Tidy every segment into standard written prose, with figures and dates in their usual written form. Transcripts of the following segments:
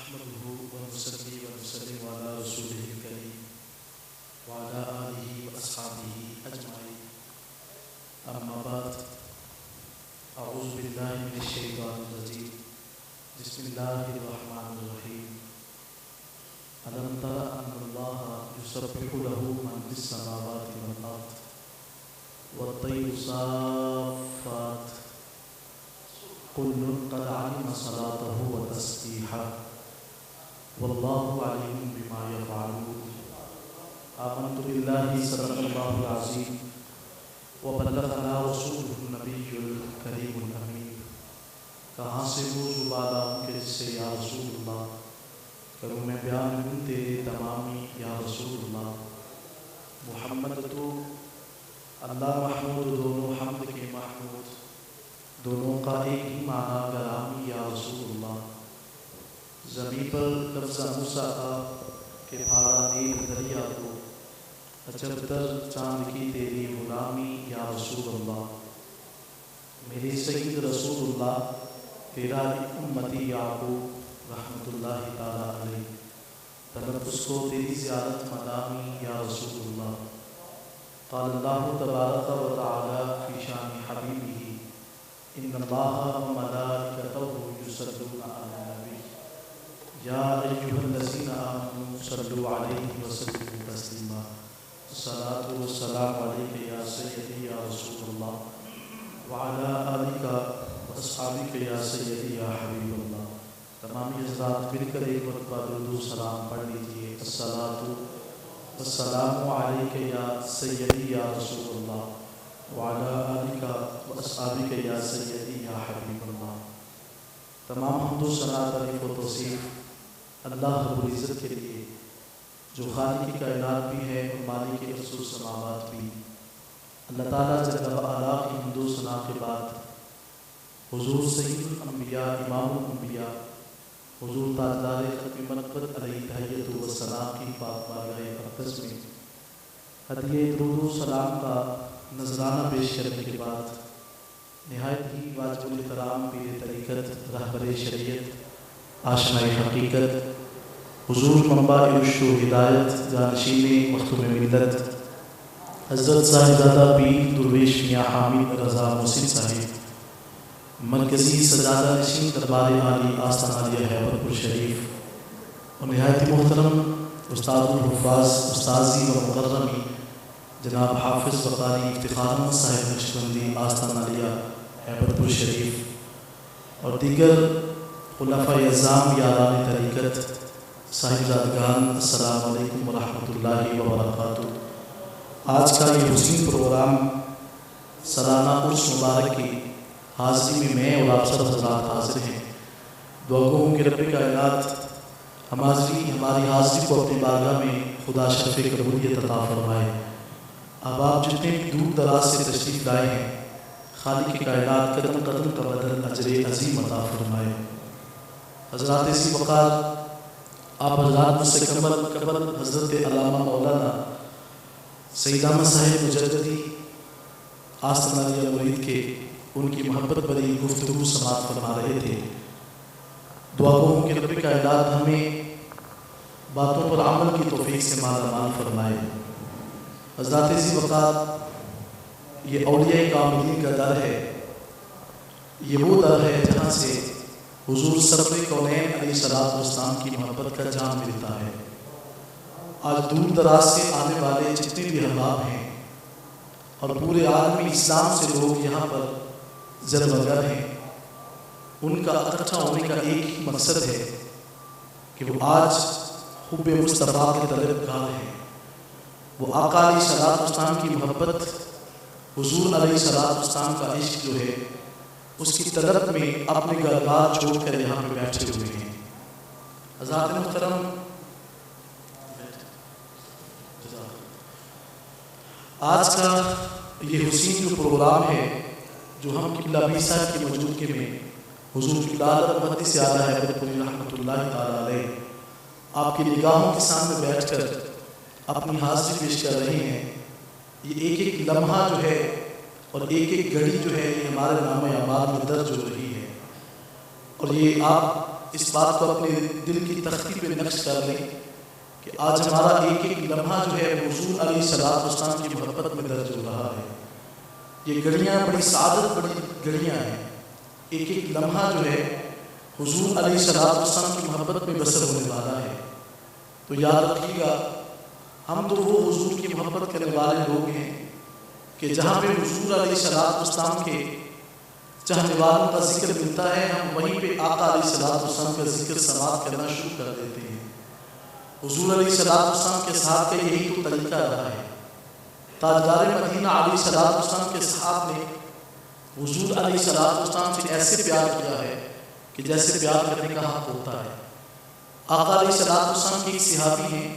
نحمده ونصلي ونسلم على رسوله الكريم وعلى آله وأصحابه أجمعين. أما بعد، أعوذ بالله من الشيطان الرجيم. بسم الله الرحمن الرحيم. ألم تر أن الله يسبح له من في السماوات والأرض والطير صافات كل قد علم صلاته وتسبيحه والله عليم بما يفعلون. آمنت بالله صدق الله العظيم وبلغنا رسوله النبي الكريم الأمين. کہاں سے وہ زبان آؤں کہ جس سے یا رسول اللہ کروں میں بیان ہوں تیرے تمامی یا رسول اللہ. محمد تو اللہ محمود دونوں حمد کے محمود، دونوں کا ایک ہی معنی گرامی یا رسول اللہ. زمین پر لفظ موسیٰ کا کہ پھاڑا نیل دریا کو، اجب تر چاند کی تیری غلامی یا رسول اللہ. میرے سید رسول اللہ تیرا امتی یعقوب رحمۃ اللہ تعالیٰ علیہ، تلفظ کو تیری زیارت مدامی یا رسول اللہ. قال اللہ تبارک و تعالی فی شان حبیبہ ان اللہ وملائکتہ یصلون علی النبی یا ایھا الذین آمنوا صلوا علیہ وسلموا تسلیما. الصلاۃ والسلام علیک یا سیدی یا رسول اللہ وعلی آلک واصحابک یا سیدی یا حبیب اللہ. تمام حضرات مل کر ایک مرتبہ درود و سلام پڑھ لیجیے. الصلاۃ والسلام علیک یا سیدی یا رسول اللہ وعلی آلک واصحابک یا سیدی یا حبیب اللہ. تمام حمد و ثنا تعریف و توصیف اللہ رب العزت کے لیے جو خالق کائنات بھی ہے اور مالک ارض و سماوات بھی. اللہ تعالیٰ جل وعلا کی حمد و ثنا کے بعد حضور سید الانبیاء امام الانبیاء حضور تاجدار ختم منقبت علیہ تحیت و سلام کی پاک بارگاہ اقدس میں ہدیہ درود و سلام کا نذرانہ پیش کرنے کے بعد نہایت ہی واجب الاحترام پیر طریقت رہبر شریعت آشنائے حقیقت حضور منبع رشد و ہدایت جانشین مختوم ملت حضرت صاحبزادہ پیر درویش میاں حامد رضا محسن صاحب مرکزی سجادہ نشین دربار عالی آستان عالیہ حیبر پور شریف اور نہایت محترم استاد الحفاظ استاذی و مکرمی جناب حافظ وقاری افتخار صاحب نقشبندی آستان عالیہ حیبر پور شریف اور دیگر خلفاء اعظام یاران طریقت صاحبزادگان، السلام علیکم ورحمۃ اللہ وبرکاتہ. آج کا یہ حسین پروگرام سالانہ عرس مبارک کی حاضری میں میں اور آپ سب حضرات حاضر ہیں. دعا گو ہوں کہ رب کائنات ہماری حاضری کو اپنی بارگاہ میں خدا شرف قبولیت عطا فرمائے. اب آپ جتنے بھی دور دراز سے تشریف لائے ہیں خالق کائنات قدم قدم کا بدل اجر عظیم عطا فرمائے. حضرات اسی وقار آپ حضرات مستقبل حضرت علامہ مولانا سید احمد صاحب مجددی آستان عالیہ مرید کے ان کی محبت بری گفتگو سماعت فرما رہے تھے. دعا گو ہوں کہ رب کائنات ہمیں باتوں پر عمل کی توفیق سے مالا مال فرمائے. حضرات اسی وقت یہ اولیاء کاملین کا در ہے. یہ وہ در ہے جہاں سے حضور سرور کونین علیہ السلام کی محبت کا جام ملتا ہے. آج دور دراز سے آنے والے جتنے بھی احباب ہیں اور پورے عالمی اسلام سے لوگ یہاں پر زرمگر ہیں، ان کا اکٹھا ہونے کا ایک ہی مقصد ہے کہ وہ آج حب مصطفیٰ کے طلبگار ہیں. وہ آقا علیہ السلام کی محبت، حضور علیہ السلام کا عشق جو ہے اس کی طلب میں اپنے گھر بار چھوڑ کر یہاں پہ بیٹھے ہوئے ہیں. حضرات محترم، آج کا یہ حسین جو پروگرام ہے جو ہم قبلہ پیر صاحب کی موجودگی میں حضور قبلہ محدث اعلیٰ حیدر پوری رحمۃ اللہ تعالیٰ علیہ آپ کی نگاہوں کے سامنے بیٹھ کر اپنی حاضری پیش کر رہے ہیں. یہ ایک ایک لمحہ جو ہے اور ایک ایک گھڑی جو ہے یہ ہمارے نام اعمال میں درج ہو رہی ہے. اور یہ آپ اس بات کو اپنے دل کی تختی پہ نقش کر لیں کہ آج ہمارا ایک ایک لمحہ جو ہے حضور علیہ السلام کی محبت میں درج ہو رہا ہے۔ یہ گھڑیاں بڑی سعادت بڑی گھڑیاں ہیں، ایک ایک لمحہ جو ہے حضور علیہ السلام کی محبت میں بسر ہونے والا ہے۔ تو یاد رکھیے گا، ہم تو وہ حضور کی محبت کرنے والے لوگ ہیں کہ جہاں پہ حضور علیہ السلام کے چاہنے والوں کا ذکر ملتا ہے، ہم وہیں پہ آقا علیہ السلام کا ذکر سماعت کرنا شروع کر دیتے ہیں۔ حضور علیہ السلام کے ساتھ کا یہی تو طریقہ رہا ہے۔ تاجدار مدینہ علیہ السلام کے صحابہ نے حضور علیہ السلام سے ایسے پیار کیا ہے کہ جیسے پیار کرنے کا حق ہوتا ہے۔ آقا علیہ السلام کے ایک صحابی ہیں،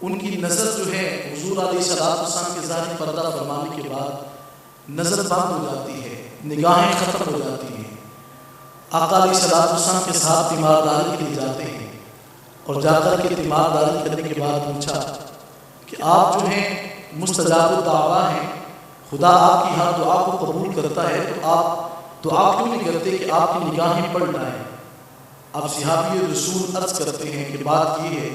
ان کی نظر جو ہے حضور علیہ السلام کے ظاہری پردہ فرمانے کے بعد نظر بند ہو جاتی ہے، نگاہیں ختم ہو جاتی ہیں۔ آقا علیہ السلام کے ساتھ تیمارداری کے لیے جاتے ہیں اور جا کر کے تیمارداری کرنے کے بعد پوچھا کہ آپ جو ہیں مستجاب الدعویٰ ہیں، خدا آپ کی ہر دعا کو قبول کرتا ہے، تو آپ دعا کیوں نہیں کرتے کہ آپ کی نگاہیں پڑ جائیں؟ اب صحابی رسول عرض کرتے ہیں کہ بات یہ ہے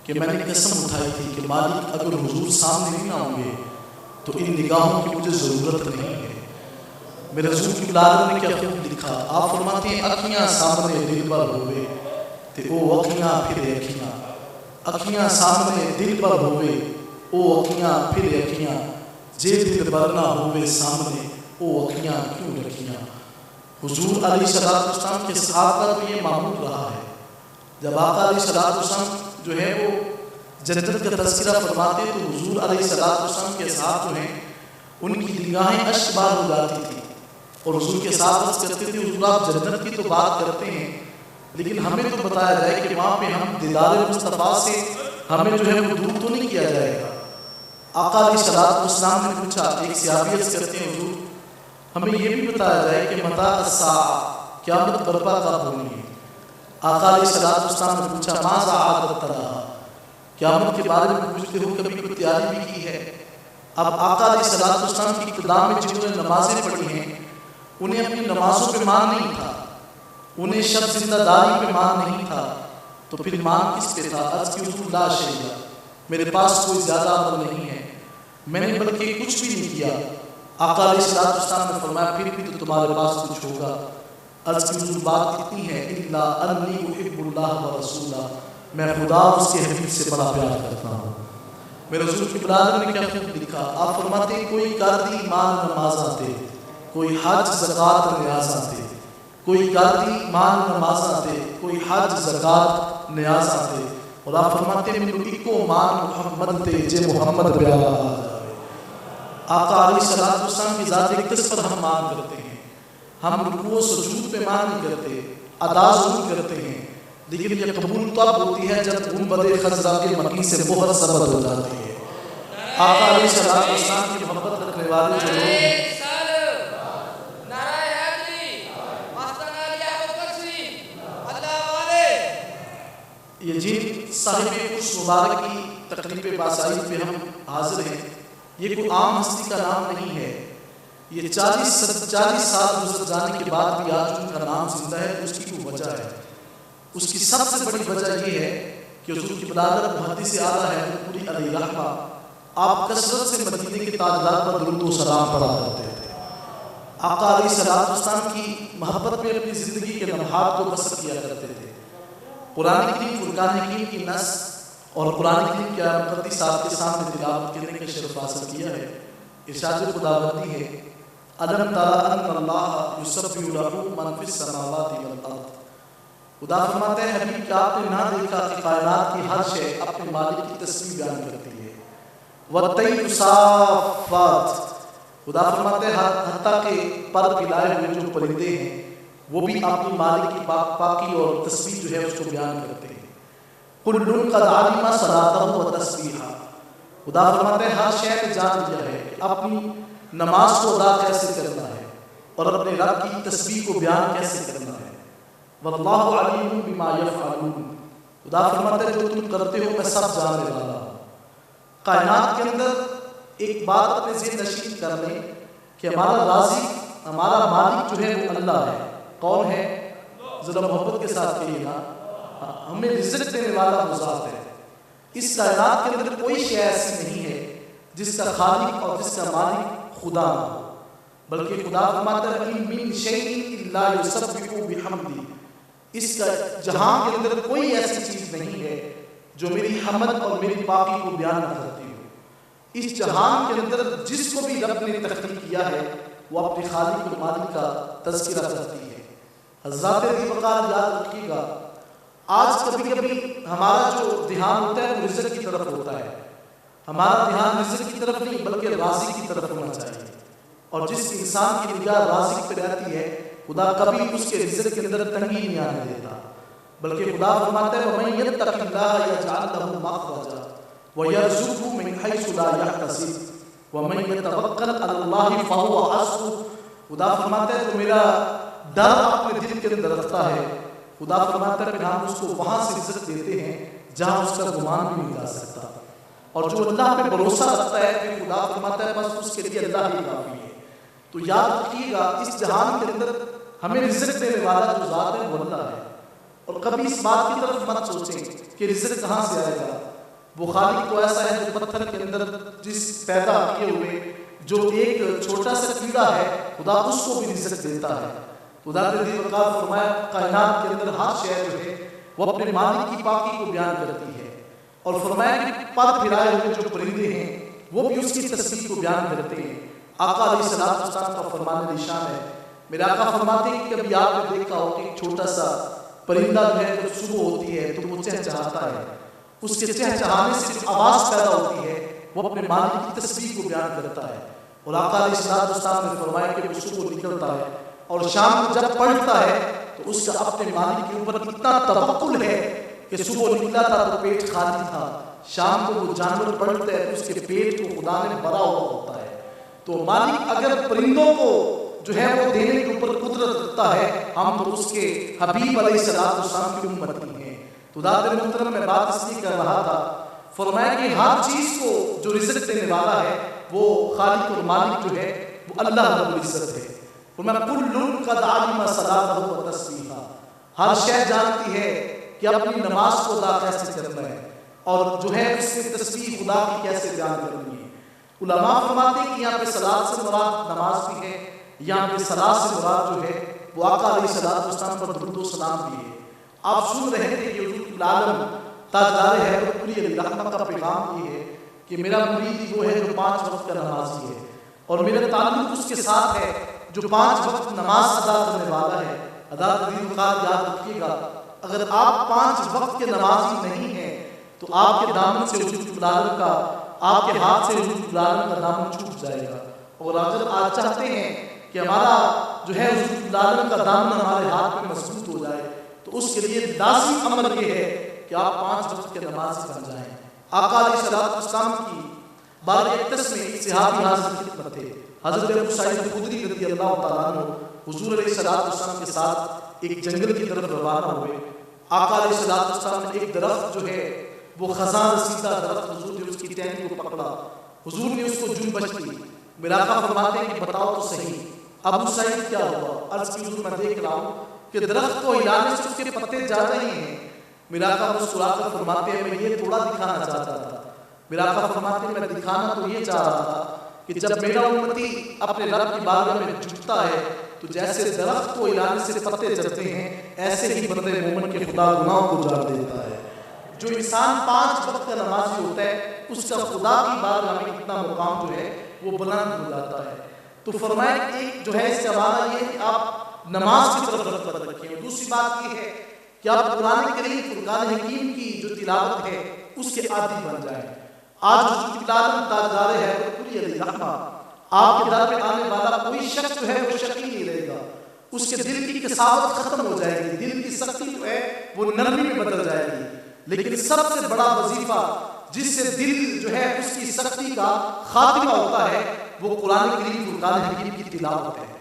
کہ میں نے قسم اٹھائی تھی کہ مالک اگر حضور سامنے نہیں نہ ہوں گے تو ان نگاہوں کی مجھے ضرورت نہیں ہے۔ میرے حضور کی بلاد نے کیا خوب لکھا، آپ فرماتے ہیں اکھیاں سامنے دل بر ہوئے تے او اکھیاں پھر اکھیاں، اکھیاں سامنے دل بر ہوئے او اکھیاں پھر اکھیاں، جے دل بر نہ ہوئے سامنے او اکھیاں کیوں رکھیاں۔ حضور علیہ السلام کے صحابہ کا بھی یہ معمول رہا ہے۔ جب آقا علیہ السلام جو ہے وہ جنت کا تذکرہ فرماتے تو حضور علیہ السلام کے صحابہ جو ہیں ان کی نگاہیں اشک بار ہو جاتی تھی اور حضور کے ساتھ عرض کرتے تھے حضور آپ جنت کی تو بات کرتے ہیں لیکن ہمیں تو بتایا جائے کہ وہاں پہ ہم دیدار مصطفیٰ سے ہمیں جو ہے وہ دور تو نہیں کیا جائے گا۔ آقا علیہ السلام نے پوچھا، ایک صحابی عرض کرتے ہیں حضور ہمیں یہ بھی بتایا جائے کہ متى الساعة، قیامت برپا کب ہونی ہے؟ آقا علیہ السلام نے پوچھا ماذا عادت ترا، قیامت کے بارے میں پوچھتے ہو کبھی کوئی تیاری بھی کی ہے؟ اب آقا علیہ السلام کی ابتدا میں جنہوں نے نمازیں پڑھی ہیں انہیں اپنی نمازوں پہ مان نہیں تھا، انہیں شب زندہ داری پہ مان نہیں تھا، تو پھر مان کس پہ تھا؟ عرض کی حضور لا شیء، میرے پاس کوئی زیادہ عمل نہیں ہے، میں نے بلکہ کچھ بھی نہیں کیا۔ آقا علیہ السلام نے فرمایا پھر بھی تو تمہارے پاس کچھ ہوگا۔ عرض کی حضور بات اتنی ہے الا انی احب اللہ و رسولہ، میں خدا اور اس کے حبیب سے بڑا پیار کرتا ہوں۔ میرے رسول کی برادر نے کیا خوب لکھا، آپ فرماتے ہیں کوئی گاردی مان نماز آتے، کوئی حج زکوٰۃ نیاز آتے، کوئی گاردی مان نماز آتے، کوئی حج زکوٰۃ نیاز آتے، اور آپ فرماتے ہیں مینوں اکو مان محمد تے جے محمد پیارا آ جائے۔ آقا علیہ السلام کی ذات اقدس پر ہم مان کرتے ہیں، ہم رکوع و سجود پہ مان نہیں کرتے، ادا ضرور کرتے ہیں، لیکن یہ قبول تب ہوتی ہے جب گنبد خضرا کے مکی سے مہر ثبت ہو جاتی ہے۔ آقا علیہ السلام کی محبت رکھنے والے جو لوگ ہیں، یہ جن صاحب خوش مبارک کی تقریب باسائی پہ ہم حاضر ہیں، یہ کوئی عام ہستی کا نام نہیں ہے۔ یہ 40 سال گزر جانے کے بعد بھی آج ان کا نام زندہ ہے، اس کی کوئی وجہ ہے۔ اس کی سب سے بڑی وجہ یہ ہے کہ حضور کی بلادر محدث اعلیٰ ہے پوری علیہ رحمہ، آپ کثرت سے مدینے کے تاجدار پر درود و سلام پڑھا کرتے تھے۔ آقا علیہ السلام کی محبت میں اپنی زندگی کے لمحات کو بسر کیا کرتے تھے۔ قرآن کریم فرقان حکیم کی نص اور قرآن کریم کے مقدس صاحب کے سامنے تلاوت کرنے کا شرف حاصل کیا ہے۔ ارشاد خداوندی ہے الم تر ان اللہ یسبح لہ من فی السماوات والارض، خدا فرماتا ہے حبیب کہ آپ نے نہ دیکھا کہ کائنات کی ہر شے اپنے مالک کی تسبیح بیان کرتی ہے۔ والطیر صافات، خدا فرماتا ہے حتیٰ کہ پر پھیلائے ہوئے جو پرندے ہیں وہ بھی اپنی مالک کی پاکی اور تسبیح جو ہے اس کو بیان کرتے ہیں۔ کل قد علم صلاتہ و تسبیحہ، خدا فرماتا ہے ہر شے نے جان لیا ہے کہ اپنی نماز کو ادا کیسے کرنا ہے اور اپنے رب کی تسبیح کو بیان کیسے کرنا ہے۔ واللہ علیم بما یفعلون، خدا فرماتا ہے جو تم کرتے ہو میں سب جاننے والا ہوں۔ کائنات کے اندر ایک بات اپنے ذہن نشین کر لیں کہ ہمارا رازق، ہمارا مالک جو ہے وہ اللہ ہے۔ کون ہے؟ ذرا محبت کے ساتھ کہیے گا، ہمیں رزق دینے والا وہ ذات ہے۔ اس کائنات کے اندر کوئی شے ایسی نہیں ہے جس کا خالق اور جس کا مالک خدا نہ ہو، بلکہ خدا فرماتا ہے ان من شیء الا یسبح بحمدہ، اس کا جہان کے اندر کوئی ایسی چیز نہیں ہے جو میری حمد اور میری پاکی کو بیان نہ کرتی ہو۔ اس جہان کے اندر جس کو بھی رب نے تخلیق کیا ہے وہ اپنے خالق اور مالک کا تذکرہ کرتی ہے۔ حضرات ذی وقار یاد رکھیے گا، آج کبھی کبھی ہمارا جو دھیان ہوتا ہے وہ رزق کی طرف ہوتا ہے، ہمارا دھیان رزق کی طرف نہیں بلکہ رازق کی طرف ہونا چاہیے، اور جس انسان کی نگاہ رازق پہ رہتی ہے خدا کبھی اس کے رزق کے اندر تنگی نہیں آنے دیتا، بلکہ خدا فرماتا ہے وَمَن يَتَّقِ اللَّهَ يَجْعَلْ لَهُ مَخْرَجًا وَيَرْزُقْهُ مِنْ حَيْثُ لَا يَحْتَسِبُ وَمَن يَتَوَکَّلْ عَلَى اللَّهِ فَهُوَ حَسْبُهُ۔ خدا فرماتا ہے تو میرا ڈر اپنے دل کے اندر رکھتا ہے، خدا فرماتا ہے کہ ہم اس کو وہاں سے رزق دیتے ہیں جہاں اس کا گمان بھی نہیں جا سکتا، اور جو اللہ پہ بھروسہ رکھتا ہے پھر خدا فرماتا ہے بس اس کے لیے اللہ ہی کافی ہے۔ تو یاد رکھیے گا اس جہان کے اندر ہمیں رزق دینے والا جو ذات ہے وہ اللہ ہے، اور کبھی اس بات کی طرف مت سوچیں کہ رزق کہاں سے آئے گا۔ وہ خالق تو ایسا ہے جو پتھر کے اندر جس پیدا کیے ہوئے جو ایک چھوٹا سا کیڑا ہے خدا اس کو بھی رزق دیتا ہے۔ خدا نے ذی وقار فرمایا کائنات کے اندر ہر شے جو ہے وہ اپنے مالک کی پاکی کو بیان کرتی ہے، اور فرمایا کہ پر پھرائے ہوئے جو پرندے ہیں وہ بھی اس کی تسبیح کو بیان کرتے ہیں۔ آقا علیہ السلام کا فرمان نشان ہے، میرے آقا فرماتے ہیں کہ کبھی آپ نے دیکھا ہو کہ ایک چھوٹا سا پرندہ جو ہے جب صبح ہوتی ہے تو وہ چہچہاتا ہے، اس کے چہچہانے سے جو آواز پیدا ہوتی ہے وہ اپنے مالک کی تسبیح کو بیان کرتا ہے، اور آقا علیہ السلام نے فرمایا کہ وہ صبح نکلتا ہے اور شام کو جب پلٹتا ہے تو اس کا اپنے مالک کے اوپر اتنا توکل ہے کہ صبح نکلا تھا تو پیٹ خالی تھا، شام کو وہ جانور پلٹتا ہے تو اس کے پیٹ کو خدا نے بھرا ہوا ہوتا ہے۔ تو مالک اگر پرندوں کو جو ہے وہ دینے کے اوپر قدرت رکھتا ہے، ہم تو اس کے حبیب علیہ السلام کی امتی ہیں۔ تو داد محترم میں بات اس لیے کر رہا تھا، فرمایا کہ ہر چیز کو جو رزق دینے والا ہے وہ خالق اور مالک جو ہے وہ اللہ رب العزت ہے۔ فرمایا کل قد علم صلاۃہ و تسبیحہ، ہر شے جانتی ہے کہ اپنی نماز کو ادا کیسے کرنا ہے اور جو ہے اس میں تسبیح خدا کی کیسے بیان کرنی ہے۔ علماء فرماتے ہیں کہ یہاں پہ صلاۃ سے مراد نماز بھی ہے، یہاں پہ صلاۃ سے مراد جو ہے وہ آقا علیہ السلام پر درود و سلام بھی ہے۔ آپ سن رہے تھے کہ حضور العالم تاجدار حیدر پوری علیہ رحمت کا پیغام یہ ہے کہ میرا مرید وہ ہے جو 5 وقت کا نمازی ہے، اور میرا تعلق اس کے ساتھ ہے جو 5 وقت نماز ادا کرنے والا ہے۔ ادا ذی وقار یاد رکھیے گا، اگر آپ 5 وقت کے نمازی نہیں ہیں تو آپ کے دامن سے حضور العالم کا، آپ کے ہاتھ سے حضور العالم کا دامن چھوٹ جائے گا، اور اگر آپ چاہتے ہیں کہ ہمارا جو ہے حضور العالم کا دامن ہمارے ہاتھ میں مضبوط ہو جائے تو اس کے لیے لازمی عمل یہ ہے کہ آپ 5 وقت کے نماز بن جائیں۔ آقا علیہ السلام کی بارہ اقتس میں ایک صحابی حاضر خدمت تھے، حضرت ابو سعید خدری رضی اللہ تعالیٰ عنہ حضور علیہ السلام کے ساتھ ایک جنگل کی طرف روانہ ہوئے۔ آقا علیہ السلام نے ایک درخت جو ہے وہ خزاں رسیدہ درخت، حضور نے اس کی ٹہنی کو پکڑا، حضور نے اس کو جنبش دی۔ میرا آقا فرماتے ہیں کہ بتاؤ تو صحیح ابو سعید کیا ہوا؟ عرض کی حضور میں دیکھ رہا ہوں کہ درخت کو ہلانے سے اس کے پتے جا رہے ہیں۔ میرا آقا مسکرا کر فرماتے ہیں میں یہ تھوڑا دکھانا چاہتا تھا، میرا آقا فرماتے ہیں میں دکھانا تو یہ چاہ رہا تھا کہ جب میرا امتی اپنے رب کی بارگاہ میں جھکتا ہے تو جیسے درخت کو ہلانے سے پتے جلتے ہیں ایسے ہی بندے مومن کے خدا گناہوں کو جلا دیتا ہے۔ جو انسان 5 وقت کا نمازی ہوتا ہے اس کا خدا کی بارگاہ میں اتنا مقام جو ہے وہ بلند ہو جاتا ہے۔ تو فرمایا کہ ایک جو ہے اس کا وعدہ یہ ہے کہ آپ نماز کی طرف رغبت رکھیں، اور دوسری بات یہ ہے کہ آپ قرآن کریم فرقان حکیم کی جو تلاوت ہے اس کے عادی بن جائیں۔ آج حضور العالم تاجدار حیدر پوری علیہ رحمت آپ کے در پہ آنے والا کوئی شخص جو ہے وہ شقی نہیں رہے گا، اس کے دل کی کساوت ختم ہو جائے گی، دل کی سختی جو ہے وہ نرمی میں بدل جائے گی۔ لیکن سب سے بڑا وظیفہ جس سے دل جو ہے اس کی سختی کا خاتمہ ہوتا ہے وہ قرآن کریم فرقان حکیم کی تلاوت ہے۔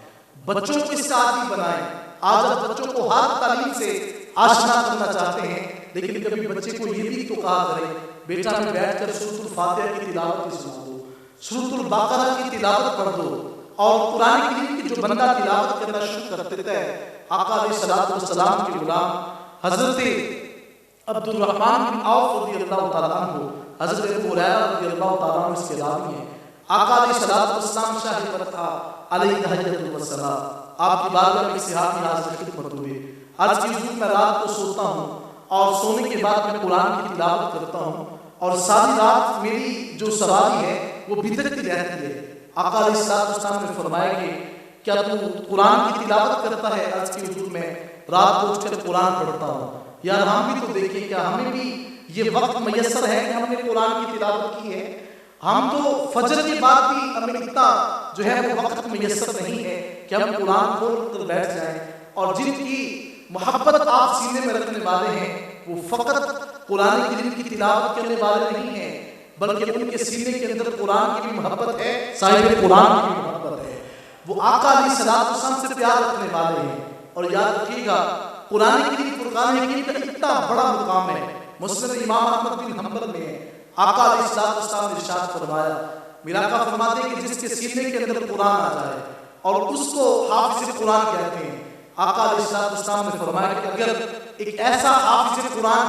بچوں کو اس سے عادی بنائیں۔ آج آپ بچوں کو ہر تعلیم سے آشنا کرنا چاہتے ہیں، لیکن کبھی بچے کو یہ بھی تو کہا کریں بیٹا میں بیٹھ کر سورۃ الفاتحہ کی تلاوت سنا دو، سورۃ البقرہ کی تلاوت پڑھ دو، اور قرآن کریم کی جو بندہ تلاوت کرنا شروع کر دیتا ہے آقا علیہ السلام کے غلام حضرت عبد الرحمن بن عوف رضی اللہ تعالیٰ عنہ، حضرت ابو ہریرہ رضی اللہ تعالیٰ عنہ اس کے راوی ہیں. آقا علیہ السلام شاہ برکھا علیہ تحیۃ السلام آپ کی بارگاہ میں صحابی حاضر خدمت ہوئے. عرض کی حضور میں رات کو سوتا ہوں اور سونے کے بعد میں قرآن کی تلاوت کرتا ہوں اور ساری رات میری جو سواری ہے وہ بھٹکتی رہتی ہے. آقا علیہ السلام نے فرمایا کہ کیا تو قرآن کی تلاوت کرتا ہے؟ عرض کی حضور میں رات کو اٹھ کر قرآن پڑھتا ہوں. یار ہم بھی تو دیکھیں کیا ہمیں بھی یہ وقت میسر ہے کہ ہم نے قرآن کی تلاوت کی ہے؟ ہم تو فجر کے بعد بھی ہمیں اتنا جو ہے وہ وقت میسر نہیں ہے کہ ہم قرآن کھول کر بیٹھ جائیں. اور جن کی محبت آپ سینے میں رکھنے والے ہیں وہ فقط قرآن کریم کی تلاوت کرنے والے نہیں ہیں بلکہ ان کے سینے کے اندر قرآن کی بھی محبت ہے، صاحب قرآن کی بھی محبت ہے. وہ آقا علیہ السلام سے پیار رکھنے والے ہیں. اور یاد رکھیے گا قرآن کریم فرقان حکیم کا اتنا بڑا مقام ہے. مسند امام احمد بن حنبل میں آقا علیہ السلام نے ارشاد فرمایا، میرا آقا فرماتے ہیں کہ جس کے سینے کے اندر قرآن آ جائے اور اس کو حافظ قرآن کہتے ہیں. آقا علیہ السلام نے فرمایا کہ اگر ایک ایسا حافظ قرآن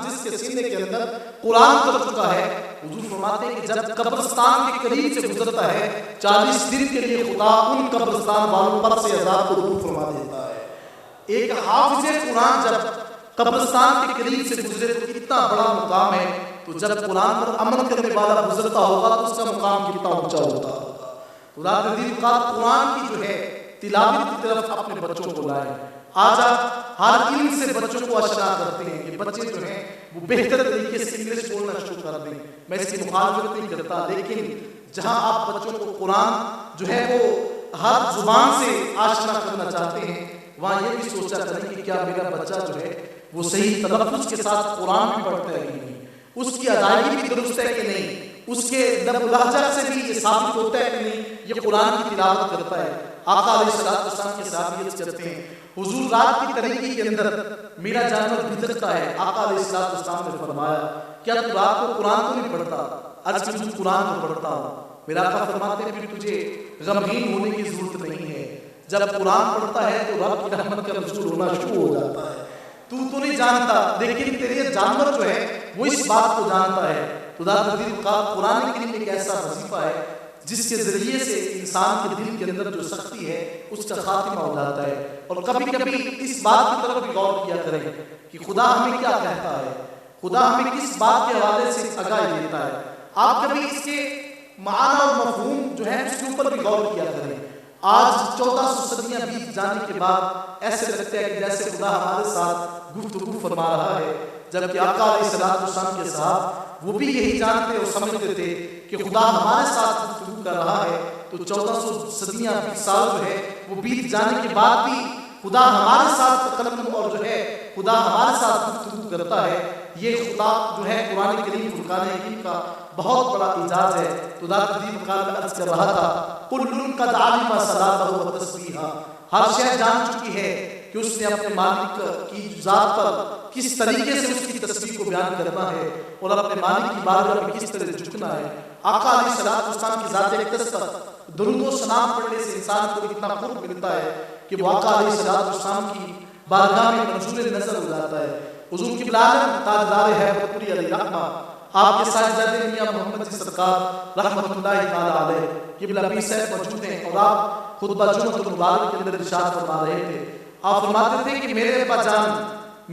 جس کے سینے کے اندر قرآن اتر چکا ہے، حضور فرماتے ہیں کہ جب قبرستان کے قریب سے گزرتا ہے 40 دن کے لیے خدا ان قبرستان والوں پر سے عذاب کو دور فرما دیتا ہے. ایک حافظ قرآن جب قبرستان کے قریب سے گزرے تو اتنا بڑا مقام ہے، تو جب قرآن پر عمل کرنے والا گزرتا ہوگا تو اس کا مقام کتنا اونچا ہوتا ہوگا. تو رات دن قرآن کی جو ہے تلاوت کی طرف اپنے بچوں کو لائیں. آج آپ ہر علم سے بچوں کو آشنا کرتے ہیں کہ بچے جو ہیں وہ بہتر طریقے سے انگلش بولنا شروع کر دیں. میں اس کی مخالفت نہیں کرتا، لیکن جہاں آپ بچوں کو قرآن جو ہے وہ ہر زبان سے آشنا کرنا چاہتے ہیں وہاں یہ بھی سوچا کریں کہ کیا میرا بچہ جو ہے وہ صحیح تلفظ کے ساتھ قرآن بھی پڑھتا ہے کہ نہیں، اس کی ادائیگی بھی درست ہے کہ نہیں، اس کے لب و لہجہ سے بھی یہ ثابت ہوتا ہے کہ نہیں یہ قرآن کی تلاوت کرتا ہے. آقا علیہ السلام کے صحابیت کرتے ہیں، حضور رات کی تاریکی کے اندر میرا جانور بھٹکتا ہے. آقا علیہ السلام نے فرمایا کیا تو رات کو قرآن کو نہیں پڑھتا؟ عرض کی حضور قرآن کو پڑھتا ہوں. میرا آقا فرماتے ہیں پھر تجھے غمگین ہونے کی ضرورت نہیں ہے، جب قرآن پڑھتا ہے تو رب کی رحمت کا نزول ہونا شروع ہو جاتا ہے. تو نہیں جانتا لیکن تیرے جانور جو ہے وہ اس بات کو جانتا ہے. تو قرآن کریم ایک ایسا وظیفہ ہے جس کے ذریعے سے انسان کے دل کے اندر جو سختی ہے اس کا خاتمہ ہو جاتا ہے. اور کبھی کبھی اس بات کی طرف بھی غور کیا کریں کہ خدا ہمیں کیا کہتا ہے، خدا ہمیں کس بات کے حوالے سے آگاہی دیتا ہے. آپ کبھی اس کے معنی اور مفہوم جو ہے اس کے اوپر بھی غور کیا کریں. آج 1400 صدیاں بیت جانے کے بعد ایسے لگتا ہے کہ جیسے خدا ہمارے ساتھ گفتگو فرما رہا ہے، جبکہ آقا علیہ السلام کے صاحب وہ بھی یہی جانتے اور سمجھتے تھے کہ خدا ہمارے ساتھ گفتگو کر رہا ہے. تو 1400 صدیاں 20 سال جو ہے وہ بیت جانے کے بعد بھی خدا ہمارے ساتھ تکلم اور جو ہے خدا ہمارے ساتھ گفتگو کرتا ہے. یہ خدا جو ہے قرآن کریم فرقان حکیم کا بہت بڑا اعجاز ہے. تو دادی مقام میں عرض کر رہا تھا کل قد علم صلاته وتسبیحہ، ہر شے جان چکی ہے کہ اس نے اپنے مالک کی ذات پر کس طریقے سے اس کی تسبیح کو بیان کرنا ہے اور اپنے مالک کی بارگاہ میں کس طرح جھکنا ہے. آقا علیہ السلام کی ذات اقدس پر درود و سلام پڑھنے سے انسان کو اتنا قرب ملتا ہے کہ وہ آقا علیہ السلام کی بارگاہ میں منظور نظر ہو جاتا ہے. حضور قبلہ عالم تاجدار حیدر پوری علیہ رحمہ آپ کے صاحبزادے میاں محمد جی سرکار رحمۃ اللہ تعالی علیہ قبلہ پیر صاحب موجود ہیں اور آپ خطبہ جمعۃ المبارک کے اندر ارشاد فرما رہے تھے. آپ فرماتے تھے کہ میرے ابا جان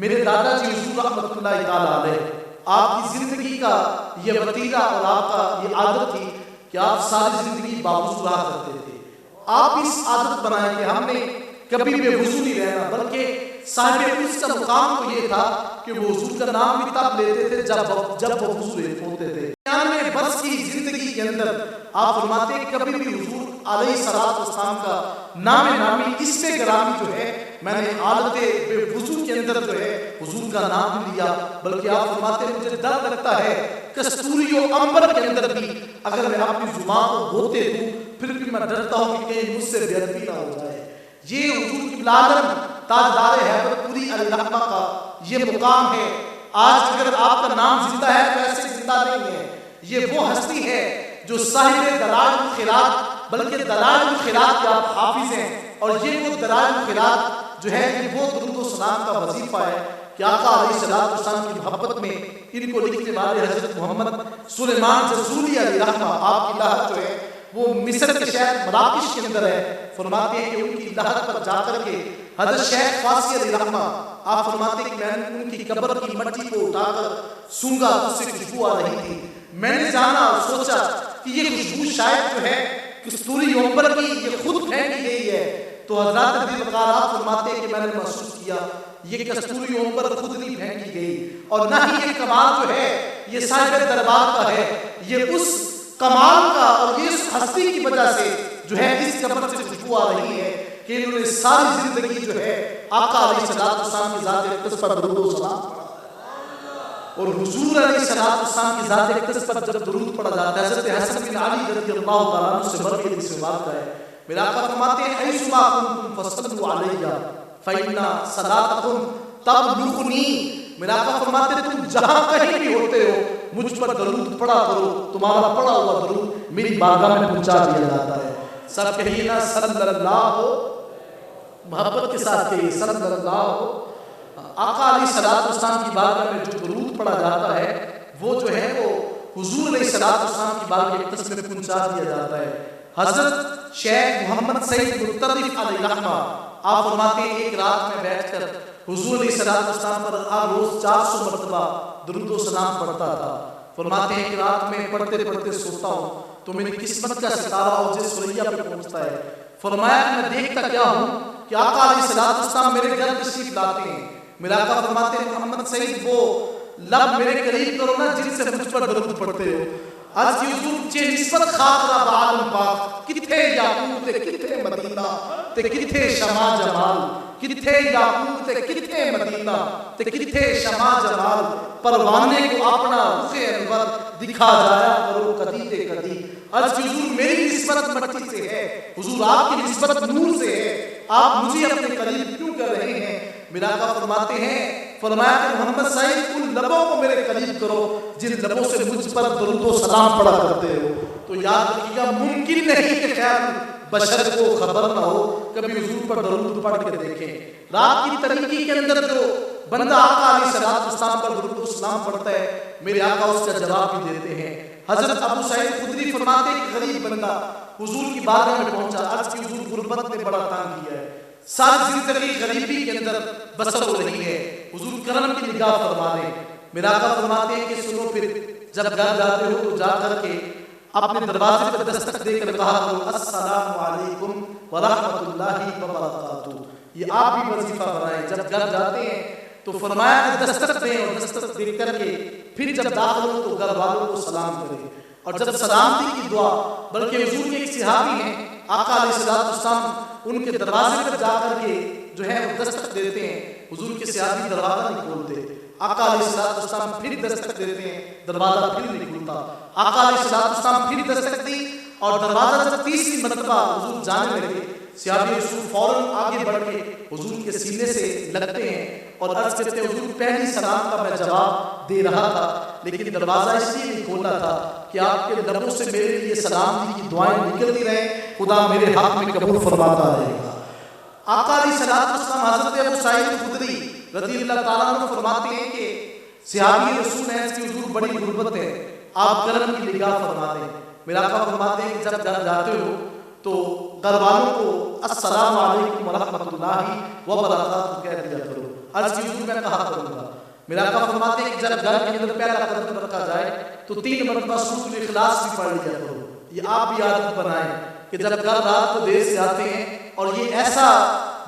میرے دادا جی حضور رحمۃ اللہ تعالی علیہ آپ کی زندگی کا یہ وتیرہ اور آپ کا یہ عادت تھی کہ آپ ساری زندگی باوضو رہا کرتے تھے. آپ اس عادت بنائیں کہ ہم نے کبھی بے وضو نہیں رہنا، بلکہ صاحب اس کا مقام تو یہ تھا کہ وہ حضور کا نام بھی تب لیتے تھے جب وہ وضو ہوتے تھے. 99 برس کی زندگی کے اندر آپ فرماتے ہیں کبھی بھی حضور علیہ السلام کا نام نامی اس پہ گرامی جو ہے میں نے حالت بے وضو کے اندر جو ہے حضور کا نام بھی لیا، بلکہ آپ فرماتے ہیں مجھے ڈر لگتا ہے کستوری و عنبر کے اندر بھی اگر میں اپنی زبان کو دھوتے دوں پھر بھی میں ڈرتا ہوں کہ کہیں مجھ سے بے ادبی نہ ہو جائے. یہ حضور قبلہ عالم تاجدار حیدر پوری علیہ رحمہ کا یہ مقام ہے. آج اگر آپ کا نام زندہ ہے تو ایسے زندہ نہیں ہے. یہ وہ ہستی ہے جو صاحب دلائل الخیرات بلکہ دلائل الخیرات کے آپ حافظ ہیں، اور یہ وہ دلائل الخیرات جو ہے یہ وہ درود و سلام کا وظیفہ ہے کہ آقا علیہ السلام کی محبت میں ان کو لکھنے والے حضرت محمد سلیمان جزولی علیہ رحمہ، آپ کی لہت جو ہے وہ مصر کے شہر مراکش کے اندر ہے، فرماتے ہیں کہ ان کی لہت پر جا کر کے حضرت شیخ فاسی علیہ رحمہ آپ فرماتے ہیں کہ میں نے ان کی قبر کی مٹی کو اٹھا کر سونگا، اس سے خوشبو آ رہی تھی، میں نے جانا اور سوچا کہ یہ خوشبو شاید جو ہے کستوری عنبر کی یہ خود پھینکی گئی ہے، تو حضرات دل وقار آپ فرماتے ہیں کہ میں نے محسوس کیا یہ کستوری عنبر خود نہیں پھینکی گئی، اور نہ ہی یہ کمال جو ہے یہ صاحب دربار کا ہے، یہ اس کمال کا اور یہ اس ہستی کی وجہ سے جو ہے اس قبر سے خوشبو آ رہی ہے کہ انہوں نے ساری زندگی جو ہے آقا علیہ السلام کی ذات اقدس پر درود و سلام پڑھا، اور حضور علیہ السلام کی ذات اقدس پر جب درود پڑھا جاتا ہے، حضرت حسن بن علی رضی اللہ تعالیٰ عنہ سے مروی حدیث میں بات ہے، میرے آقا فرماتے ہیں ایسما کنتم فصلوا علیہ فإن صلاتکم تبلغنی، میرے آقا فرماتے ہیں تم جہاں کہیں بھی ہوتے ہو مجھ پر درود پڑھا کرو، تمہارا پڑھا ہوا درود میری بارگاہ میں پہنچا دیا جاتا ہے۔ سب کہیے نا صلی اللہ، محبت کے ساتھ کہیے صلی اللہ۔ آقا علیہ السلام کی بارگاہ میں جو درود پڑھا جاتا ہے وہ جو ہے وہ حضور علیہ السلام کی بارگاہ میں تسلیم میں پہنچا دیا جاتا ہے۔ حضرت شیخ محمد سعید مطرف علیہ رحمہ آپ فرماتے ہیں ایک رات میں بیٹھ کر حضور علیہ السلام پر ہر روز 400 مرتبہ درود و سلام پڑھتا تھا، فرماتے ہیں کہ رات میں پڑھتے پڑھتے سوتا ہوں تو میری قسمت کا ستارہ اوج ثریا پہ پہنچتا ہے، فرمایا کہ میں دیکھتا کیا ہوں کہ آقا علیہ السلام میرے گھر تشریف لاتے ہیں، میرا آقا فرماتے ہیں محمد سعید وہ لب میرے قریب کرو نا جن سے مجھ پر درود پڑھتے ہو، آج کی حضور چے نسبت خاطرہ بعالم پاک کتھے یاقوت کتھے مدینہ تے کتھے شما جمال، کتھے یاقوت کتھے مدینہ تے کتھے شما جمال، پروانے کو اپنا رخ انور دکھا جایا کرو کدی تے کدی۔ آج کی حضور میری نسبت مٹی سے ہے، حضور آپ کی نسبت نور سے ہے، آپ مجھے اپنے قریب کیوں کر رہے ہیں؟ میرا آقا فرماتے ہیں، فرمایا کہ محمد سعید ان لبوں کو میرے قریب کرو جن لبوں سے مجھ پر درود و سلام پڑھا کرتے ہو، تو یاد رکھیے گا ممکن نہیں کہ خیر بشر کو خبر نہ ہو، کبھی حضور پر درود پڑھ کے دیکھیں۔ رات کی تاریکی کے اندر جو بندہ آقا علیہ السلام پر درود و سلام پڑھتا ہے میرے آقا اس کا جواب بھی دیتے ہیں۔ حضرت ابو سعید خدری فرماتے ہیں کہ غریب بندہ حضور کی بارگاہ میں پہنچا، آج کی حضور غربت نے بڑا تنگ کیا ہے، ساری زندگی غریبی کے اندر بسر ہو رہی ہے، حضور کرم کی نگاہ فرما دیں۔ میرا آقا فرماتے ہیں کہ سنو پھر جب گھر جاتے ہو تو جا کر کے اپنے دروازے پر دستک دے کر کہا کرو السلام علیکم ورحمۃ اللہ وبرکاتہ، یہ آپ بھی وظیفہ بنائیں، جب گھر جاتے ہیں تو فرمایا کہ دستک دیں، اور دستک دے کر کے پھر جب داخل ہو تو گھر والوں کو سلام کریں، اور جب سلامتی کی دعا، بلکہ حضور کے ایک صحابی ہیں آقا علیہ السلام ان کے دروازے پر جا کر کے جو ہے وہ دستک دیتے ہیں، حضور کے صحابی دروازہ نہیں کھولتے، آقا علیہ السلام پھر دستک دیتے ہیں، دروازہ پھر نہیں کھلتا، آقا علیہ السلام پھر دستک دی اور دروازہ جب تیسری مرتبہ حضور جانے لگے، صحابی رسول فوراً آگے بڑھ کے حضور کے سینے سے لگتے ہیں اور عرض کرتے ہیں حضور پہلی سلام کا میں جواب دے رہا تھا لیکن دروازہ اس لیے نہیں کھولا تھا کہ آپ کے لبوں سے میرے لیے سلامتی کی دعائیں نکلتی رہیں، خدا میرے حق میں قبول فرماتا رہے گا۔ آقا علیہ السلام حضرت ابو سعید خدری رضی اللہ تعالیٰ عنہ فرماتے ہیں کہ صحابی رسول ہیں اس کی حضور بڑی غربت ہے، آپ کرم کی نگاہ فرما دیں۔ میرا آقا فرماتے ہیں کہ جب گھر جاتے ہو تو گھر والوں کو السلام علیکم ورحمۃ اللہ وبرکاتہ کہہ دیا کرو، عرض کی حضور میں کہا کروں گا۔ میرا آقا فرماتے ہیں کہ جب گھر کے اندر پہلا قدم رکھا جائے تو 3 مرتبہ سورۃ الاخلاص بھی پڑھ لیا کرو، یہ آپ بھی عادت بنائیں کہ جب گھر رات کو دیر سے آتے ہیں، اور یہ ایسا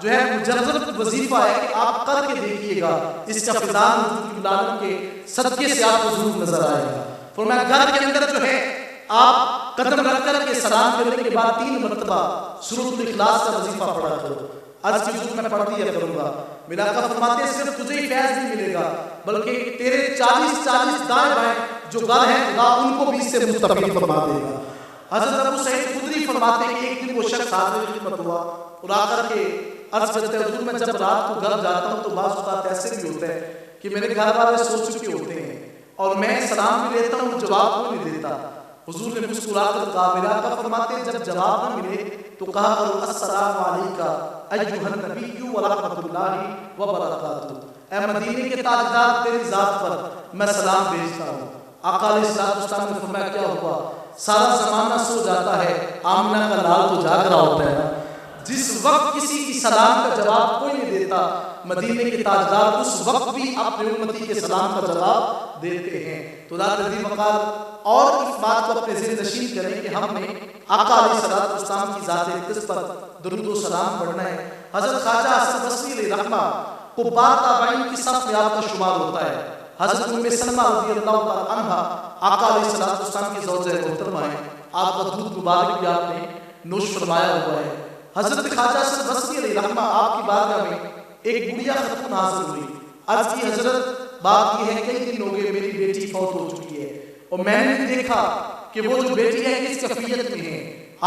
جو ہے مجرد وظیفہ ہے کہ آپ کر کے دیکھیے گا، اس کا فیضان حضور کی لعنت کے صدقے سے آپ کو ضرور نظر آئے گا۔ فرمایا گھر کے اندر جو ہے آپ قدم رکھ کر کے سلام کرنے کے بعد 3 مرتبہ سورۃ الاخلاص کا وظیفہ پڑھا کرو، عرض کی حضور میں پڑھ دیا کروں گا۔ میرا آقا فرماتے ہیں صرف تجھے ہی فیض نہیں ملے گا بلکہ تیرے 40 دائیں بائیں جو گھر ہیں خدا ان کو بھی اس سے مستفید فرما دے گا۔ حضرت ابو سعید خدری فرماتے ہیں کہ ایک دن وہ شخص حاضر خدمت ہوا اور آ کر کے عرض کرتے ہیں حضور میں جب رات کو گھر جاتا ہوں تو بعض اوقات ایسے بھی ہوتا ہے کہ میرے گھر والے سو چکے ہوتے ہیں اور میں سلام بھی لیتا ہوں جواب کو نہیں دیتا۔ حضور نے مسکرا کر کہا، میرا آقا فرماتے ہیں جب جواب نہ ملے تو کہا کرو السلام علیکم ایھا النبی ورحمۃ اللہ وبرکاتہ، اے مدینے کے تاجدار تیری ذات پر میں سلام بھیجتا ہوں۔ آقا علیہ السلام نے فرمایا کیا ہوا؟ سارا زمانہ سو جاتا ہے، آمنہ کا لال تو جاگ رہا ہوتا ہے۔ جس وقت کسی کی سلام کا جواب کوئی نہیں دیتا، مدینے کے تاجدار اس وقت بھی اپنے امتی کے سلام کا جواب دیتے ہیں۔ تو ذات عظیم وقار اور اس بات کو اپنے ذہن نشین کریں کہ ہم نے آقا علیہ السلام کی ذات اقدس پر درود و سلام پڑھنا ہے۔ حضرت خواجہ حسن بصری علیہ رحمہ قبار تابعین کی صف میں آپ کا شمار ہوتا ہے۔ حضرت ام سلمہ رضی اللہ تعالی عنہ آقا علیہ السلام کی زوجہ محترمہ ہیں، آپ کا دودھ مبارک بھی آپ نے نوش فرمایا ہوا ہے۔ حضرت خواجہ حسن بصری علیہ رحمہ آپ کی بارگاہ میں ایک گڑیا خاتون حاضر ہوئی، عرض کی حضرت بات یہ ہے کئی دن ہو گئے میری بیٹی فوت ہو چکی ہے اور میں نے دیکھا کہ وہ جو بیٹی ہے کس کیفیت میں ہے۔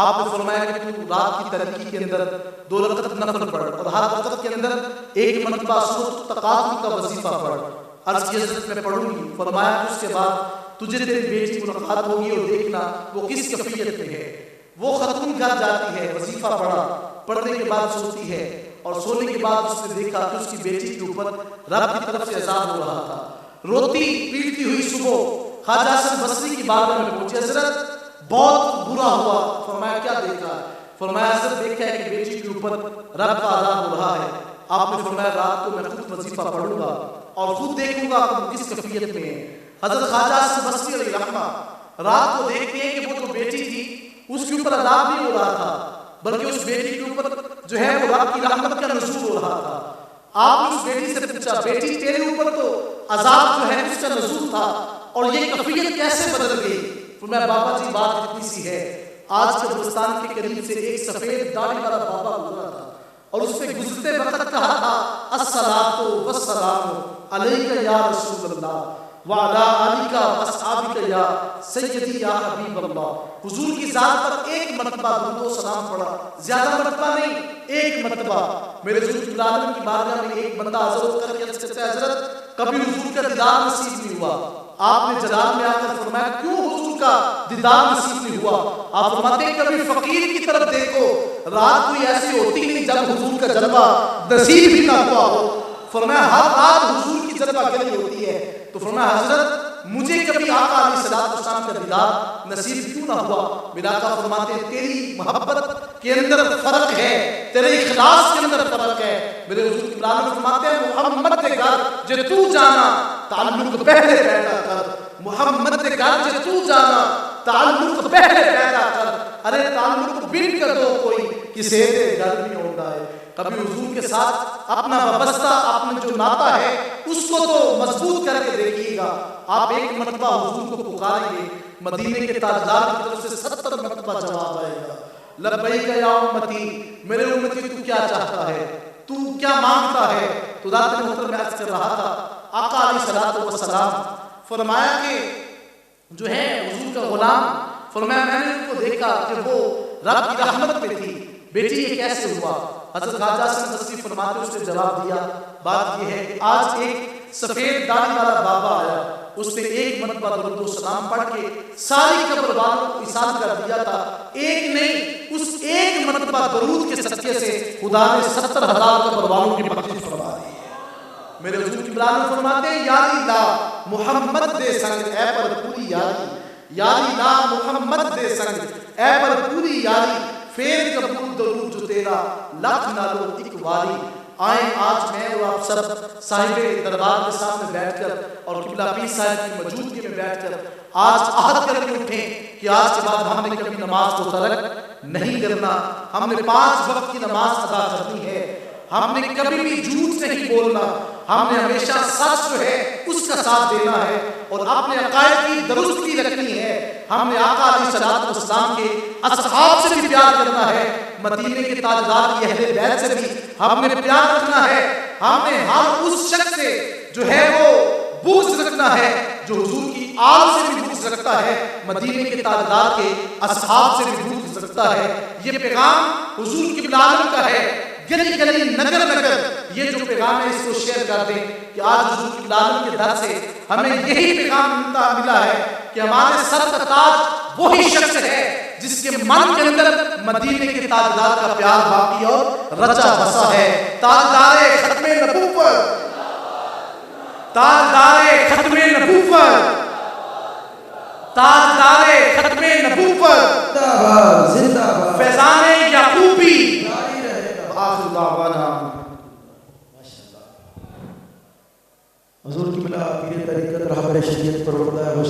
آپ نے فرمایا کہ تو رات کی ترقی کے اندر 2 رکعت نفل پڑھ اور ہر رکعت کے اندر ایک مرتبہ سورۃ التقاصم کا وظیفہ پڑھ۔ عرض کی حضرت میں پڑھوں گی۔ فرمایا کہ اس کے بعد تجھے تیری بیٹی ملاقات ہوگی اور دیکھنا وہ کس کیفیت میں ہے۔ وہ خاتون گھر جاتی ہے، وظیفہ پڑھا، پڑھنے کے بعد سوتی ہے اور سونے کے بعد اس نے دیکھا کہ اس کی بیٹی کے اوپر رب کی طرف سے عذاب ہو رہا تھا۔ روتی پیٹتی ہوئی صبح خواجہ حسن بصری کی بارگاہ میں پہنچی، حضرت بہت برا ہوا۔ فرمایا کیا دیکھا؟ فرمایا حضرت دیکھا ہے کہ بیٹی کے اوپر رب کا عذاب ہو رہا ہے۔ آپ نے فرمایا رات کو میں خود وظیفہ پڑھوں گا اور خود دیکھوں گا کہ وہ کس کیفیت میں ہے۔ حضرت خواجہ حسن بصری علیہ رحمہ رات کو دیکھتے ہیں کہ وہ جو بیٹی تھی اس کے اوپر عذاب نہیں ہو رہا تھا، بلکہ اس بیٹی کے اوپر جو ہے وہ رب کی رحمت کا نزول ہو رہا تھا۔ آپ نے اس بیٹی سے پوچھا بیٹی تیرے اوپر تو عذاب جو ہے اس کا نزول تھا اور یہ کیفیت کیسے بدل گئی؟ فرمایا بابا جی بات اتنی سی ہے، آج قبرستان کے قریب سے ایک سفید داڑھی والا بابا گزرا تھا اور اس پہ گزرتے وقت کہا تھا الصلاۃ والسلام علیک یا رسول اللہ وعلی آلک واصحابک یا سیدی یا حبیب اللہ۔ حضور کی ذات پر ایک مرتبہ درود و سلام پڑھا، زیادہ مرتبہ نہیں، ایک مرتبہ۔ میرے حضور العالمین کی بارگاہ میں ایک بندہ حضور کر کے کہتا ہے حضرت کبھی حضور کا دیدار نصیب نہیں ہوا۔ آپ نے جلال میں آ کر فرمایا کیوں حضور کا دیدار نصیب نہیں ہوا؟ آپ فرماتے ہیں کبھی فقیر کی طرف دیکھو، رات کوئی ایسی ہوتی نہیں جب حضور کا جلوہ نصیب ہی نہ ہوا ہو۔ فرمایا ہر رات حضور کی جلوہ گری ہوتی ہے۔ تو فرمایا حضرت مجھے کبھی آقا علیہ السلام کا دیدار نصیب کیوں نہ ہوا؟ میرا آقا فرماتے ہیں تیری محبت کے اندر فرق ہے، تیرے اخلاص کے اندر فرق ہے۔ میرے حضور کی بلاد فرماتے ہیں محمد کے گھر جے تو جانا تعلق پہلے پیدا کر، محمد کے گھر جے تو جانا تعلق پہلے پیدا کر۔ ارے تعلق بن کر دو کوئی کسی دے گھر نہیں ہوتا ہے۔ کبھی حضور کے ساتھ اپنا وابستہ اپنا جو ناتا ہے اس کو تو مضبوط کر کے دیکھیے گا۔ آپ ایک مرتبہ حضور کو پکاریں گے، مدینے کے تاجدار کی طرف سے 70 مرتبہ جواب آئے گا لبیک یا امتی، میرے امتی تو کیا چاہتا ہے، تو کیا مانگتا ہے؟ تو ذات محترم میں عرض کر رہا تھا آقا علیہ السلام فرمایا کہ جو ہے حضور کا غلام، فرمایا میں نے ان کو دیکھا کہ وہ رب کی رحمت میں تھی، بیٹی یہ کیسے ہوا؟ حضرت خواجہ حسن بصری فرماتے اس نے جواب دیا بات یہ ہے کہ آج ایک سفید داڑھی والا بابا آیا، اس نے ایک مرتبہ درود و سلام پڑھ کے ساری قبر والوں کو احسان کر دیا تھا، ایک نہیں اس ایک مرتبہ درود کے صدقے سے خدا نے 70,000 قبر والوں کی بخشش فرما دی۔ میرے حضور کی بلاد فرماتے ہیں یاری لا محمد دے سنگ اے پر پوری یاری، یاری لا محمد دے سنگ اے پر پوری یاری، پھر قبول درود جو تیرا لاکھ نالو ایک واری۔ آئیں آج میں اور آپ سب صاحب دربار کے سامنے بیٹھ کر اور قبلہ پیر صاحب کی موجودگی میں بیٹھ کر آج عہد کر کے اٹھیں کہ آج کے بعد ہم نے کبھی نماز کو ترک نہیں کرنا، ہم نے 5 وقت کی نماز ادا کرنی ہے، ہم نے کبھی بھی جھوٹ نہیں بولنا، ہم نے ہمیشہ سچ جو ہے اس کا ساتھ دینا ہے اور اپنے عقائد کی درستی رکھنی ہے۔ ہم نے آقا علیہ السلام کے اصحاب سے بھی پیار کرنا ہے، مدینے کے تاجدار کی اہل بیت سے بھی ہم نے پیار رکھنا ہے، ہم نے ہر اس شخص سے جو ہے وہ بغض رکھنا ہے جو حضور کی آل سے بھی بغض رکھتا ہے، مدینے کے تاجدار کے اصحاب سے بھی بغض رکھتا ہے۔ یہ پیغام حضور کی بلاد کا ہے، گلی گلی نگر نگر یہ جو پیغام ہے اس کو شیئر کر دیں کہ آج حضور کی بلاد کے در سے ہمیں یہی پیغام ملا ہے کہ ہمارے سر کا تاج وہی شخص ہے جس کے من کے اندر مدینے کے تاجدار کا پیار باقی اور رچا بسا ہے. تاجدار ختم نبوت، تاجدار ختم نبوت، تاجدار ختم نبوت، زندہ باد فیضان یعقوبی. آخر دعوانا حضور کی بلا پیر طریقت رہبر شریعت پروردگار